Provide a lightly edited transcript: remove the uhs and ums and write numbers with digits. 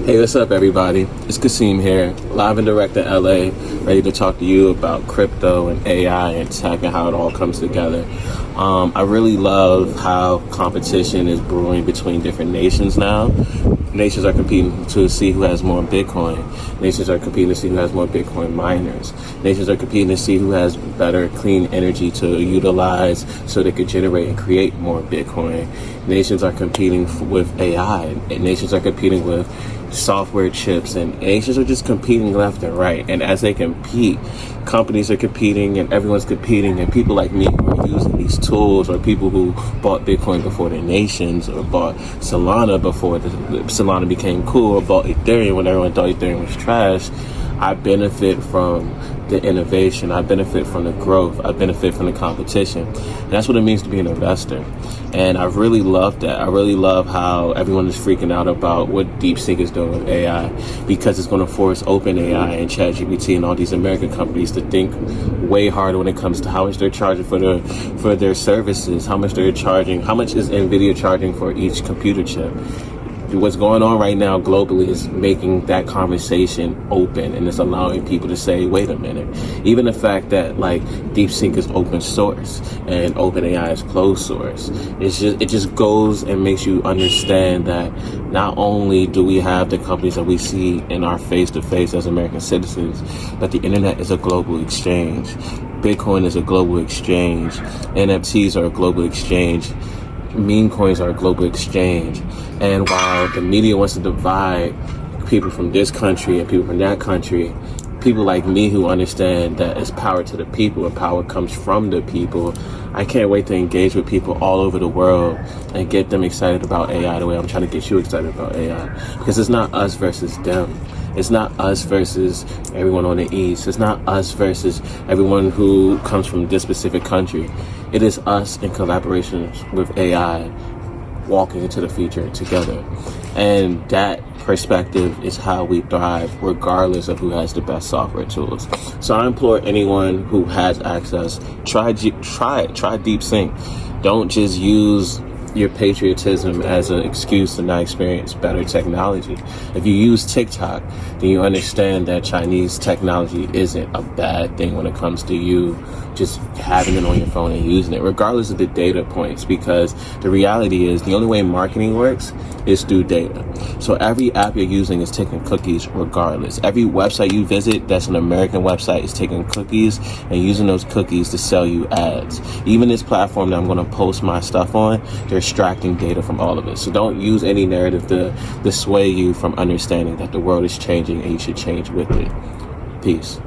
Hey, what's up, everybody? It's Kasim here, live and direct in LA, ready to talk to you about crypto and AI and tech and how it all comes together. I really love how competition is brewing between different nations now. Nations are competing to see who has more Bitcoin. Nations are competing to see who has more Bitcoin miners. Nations are competing to see who has better clean energy to utilize so they could generate and create more Bitcoin. Nations are competing with AI, and nations are competing with software chips, and nations are just competing left and right. And as they compete, companies are competing and everyone's competing, and people like me who are using these tools, or people who bought Bitcoin before their nations, or bought Solana before Solana became cool, or bought Ethereum when everyone thought Ethereum was trash, I benefit from the innovation, I benefit from the growth, I benefit from the competition. And that's what it means to be an investor. And I really love that. I really love how everyone is freaking out about what DeepSeek is doing with AI, because it's going to force OpenAI and ChatGPT and all these American companies to think way harder when it comes to how much they're charging for their services, how much they're charging, how much is NVIDIA charging for each computer chip. What's going on right now globally is making that conversation open, and it's allowing people to say, wait a minute, even the fact that like DeepSeek is open source and OpenAI is closed source, it just goes and makes you understand that not only do we have the companies that we see in our face-to-face as American citizens, but the internet is a global exchange. Bitcoin is a global exchange. NFTs are a global exchange. Meme coins are a global exchange. And while the media wants to divide people from this country and people from that country, people like me who understand that it's power to the people and power comes from the people, I can't wait to engage with people all over the world and get them excited about AI the way I'm trying to get you excited about AI. Because it's not us versus them. It's not us versus everyone on the East. It's not us versus everyone who comes from this specific country. It is us in collaboration with AI walking into the future together. And that perspective is how we thrive regardless of who has the best software tools. So I implore anyone who has access, try DeepSeek. Don't just use your patriotism as an excuse to not experience better technology. If you use TikTok, then you understand that Chinese technology isn't a bad thing when it comes to you just having it on your phone and using it, regardless of the data points, because the reality is the only way marketing works is through data. So every app you're using is taking cookies regardless. Every website you visit that's an American website is taking cookies and using those cookies to sell you ads. Even this platform that I'm going to post my stuff on, they're extracting data from all of it. So don't use any narrative to sway you from understanding that the world is changing and you should change with it. Peace.